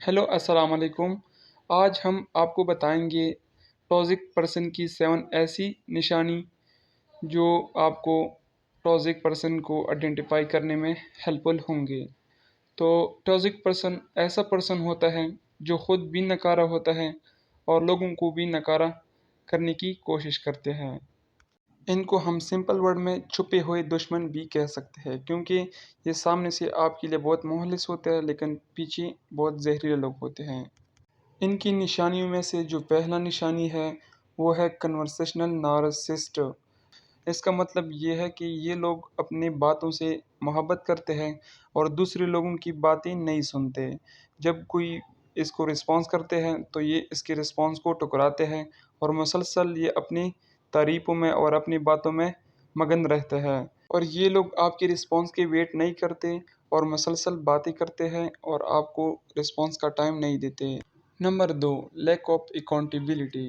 Hello अस्सलाम वालेकुम। आज हम आपको बताएंगे टॉक्सिक पर्सन की 7 ऐसी निशानी जो आपको टॉक्सिक पर्सन को आइडेंटिफाई करने में हेल्पफुल होंगे। तो टॉक्सिक पर्सन ऐसा पर्सन होता है जो खुद भी नकारा होता है और लोगों को भी नकारा करने की कोशिश करते हैं। इनको हम सिंपल वर्ड में छुपे हुए दुश्मन भी कह सकते हैं, क्योंकि ये सामने से आपके लिए बहुत मुखलिस होते हैं लेकिन पीछे बहुत जहरीले लोग होते हैं। इनकी निशानियों में से जो पहला निशानी है वो है कन्वर्सेशनल नार्सिसिस्ट। इसका मतलब ये है कि ये लोग अपनी बातों से मोहब्बत करते हैं और दूसरे लोगों की बातें नहीं सुनते। जब कोई इसको रिस्पॉन्स करते हैं तो ये इसके रिस्पॉन्स को ठुकराते हैं और मुसलसल ये अपनी तारीफ़ों में और अपनी बातों में मगन रहते हैं। और ये लोग आपके रिस्पॉन्स की वेट नहीं करते और मुसलसल बातें करते हैं और आपको रिस्पॉन्स का टाइम नहीं देते। Number 2, lack of accountability.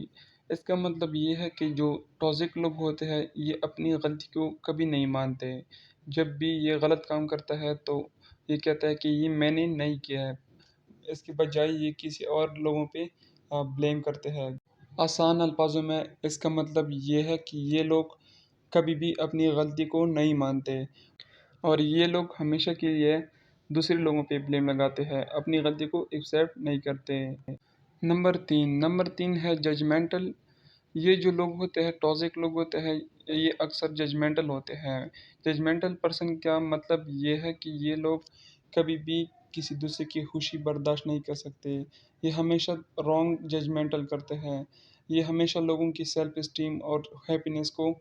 इसका मतलब ये है कि जो टॉक्सिक लोग होते हैं ये अपनी गलती को कभी नहीं मानते। जब भी ये गलत काम करता है तो ये कहता है कि ये मैंने नहीं किया है, इसके बजाय ये किसी और लोगों पे ब्लेम करते हैं। आसान अल्फाजों में इसका मतलब ये है कि ये लोग कभी भी अपनी गलती को नहीं मानते और ये लोग हमेशा के लिए दूसरे लोगों पे ब्लेम लगाते हैं, अपनी गलती को एक्सेप्ट नहीं करते। नंबर तीन है जजमेंटल। ये जो लोग होते हैं, टॉक्सिक लोग होते हैं, ये अक्सर जजमेंटल होते हैं। जजमेंटल पर्सन का मतलब ये है कि ये लोग कभी भी किसी दूसरे की खुशी बर्दाश्त नहीं कर सकते। ये हमेशा रॉन्ग जजमेंटल करते हैं। ये हमेशा लोगों की सेल्फ इस्टीम और हैप्पीनेस को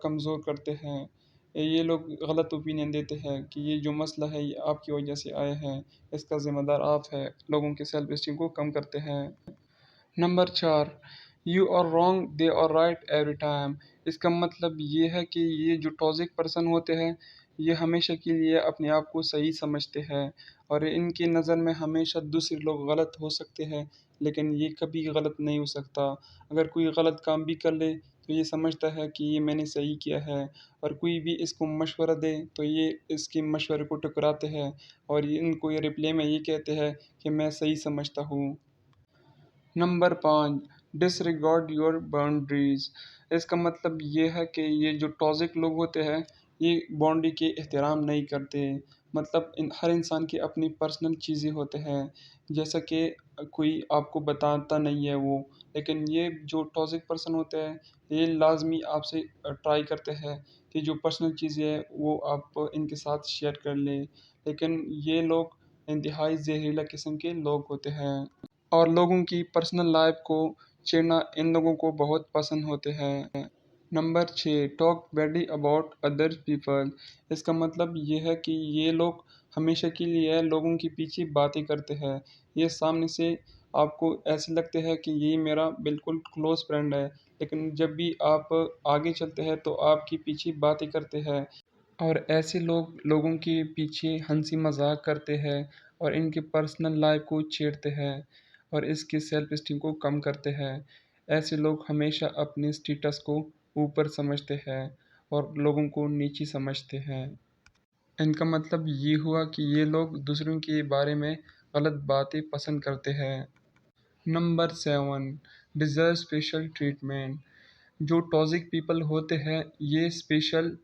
कमज़ोर करते हैं। ये लोग गलत ओपिनियन देते हैं कि ये जो मसला है ये आपकी वजह से आया है, इसका ज़िम्मेदार आप है। लोगों की सेल्फ इस्टीम को कम करते हैं। Number 4, you are wrong they are right every time. इसका मतलब ये है कि ये जो टॉक्सिक पर्सन होते हैं ये हमेशा के लिए अपने आप को सही समझते हैं और इनकी नज़र में हमेशा दूसरे लोग गलत हो सकते हैं लेकिन ये कभी गलत नहीं हो सकता। अगर कोई गलत काम भी कर ले तो ये समझता है कि ये मैंने सही किया है, और कोई भी इसको मशवरा दे तो ये इसके मशवरे को ठुकराते हैं और इनको ये रिप्लाई में ये कहते हैं कि मैं सही समझता हूँ। Number 5, disregard your boundaries. इसका मतलब ये है कि ये जो टॉक्सिक लोग होते हैं ये बाउंड्री के एहतराम नहीं करते। मतलब हर इंसान की अपनी पर्सनल चीज़ें होते हैं, जैसा कि कोई आपको बताता नहीं है वो, लेकिन ये जो टॉक्सिक पर्सन होते हैं ये लाजमी आपसे ट्राई करते हैं कि जो पर्सनल चीज़ें हैं वो आप इनके साथ शेयर कर लें। लेकिन ये लोग इंतहाई जहरीला किस्म के लोग होते हैं और लोगों की पर्सनल लाइफ को छेड़ना इन लोगों को बहुत पसंद होते हैं। Number 6, talk badly about other people. इसका मतलब ये है कि ये लोग हमेशा के लिए लोगों के पीछे बातें करते हैं। ये सामने से आपको ऐसे लगते हैं कि ये मेरा बिल्कुल क्लोज़ फ्रेंड है, लेकिन जब भी आप आगे चलते हैं तो आपके पीछे बातें करते हैं और ऐसे लोग लोगों के पीछे हंसी मजाक करते हैं और इनके पर्सनल लाइफ को छेड़ते हैं और इसकी सेल्फ इस्टीम को कम करते हैं। ऐसे लोग हमेशा अपने स्टेटस को ऊपर समझते हैं और लोगों को नीचे समझते हैं। इनका मतलब ये हुआ कि ये लोग दूसरों के बारे में गलत बातें पसंद करते हैं। Number 7, deserve special treatment. जो टॉक्सिक पीपल होते हैं ये स्पेशल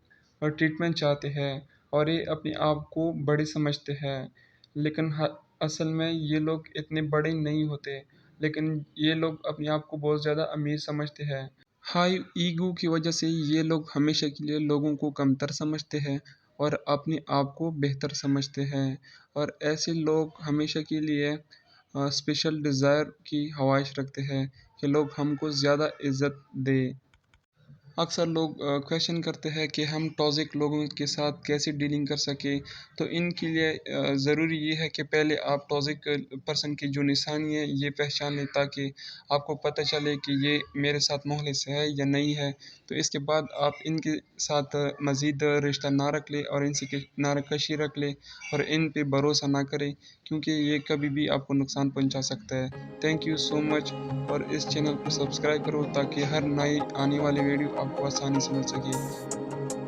ट्रीटमेंट चाहते हैं और ये अपने आप को बड़े समझते हैं, लेकिन असल में ये लोग इतने बड़े नहीं होते, लेकिन ये लोग अपने आप को बहुत ज़्यादा अमीर समझते हैं। हाई ईगो की वजह से ये लोग हमेशा के लिए लोगों को कमतर समझते हैं और अपने आप को बेहतर समझते हैं और ऐसे लोग हमेशा के लिए स्पेशल डिज़ायर की ख्वाहिश रखते हैं कि लोग हमको ज़्यादा इज़्ज़त दें। अक्सर लोग क्वेश्चन करते हैं कि हम टॉक्सिक लोगों के साथ कैसे डीलिंग कर सकें। तो इनके लिए ज़रूरी ये है कि पहले आप टॉक्सिक पर्सन की जो निशानी है ये पहचान लें, ताकि आपको पता चले कि ये मेरे साथ मुखलिस है या नहीं है। तो इसके बाद आप इनके साथ मज़ीद रिश्ता ना रख लें और इनसे नाराज़गी रख लें और इन पे भरोसा ना करें, क्योंकि ये कभी भी आपको नुकसान पहुंचा सकता है। Thank you so much. और इस चैनल को सब्सक्राइब करो ताकि हर नई आने वाली वीडियो आपको आसानी से मिल सके।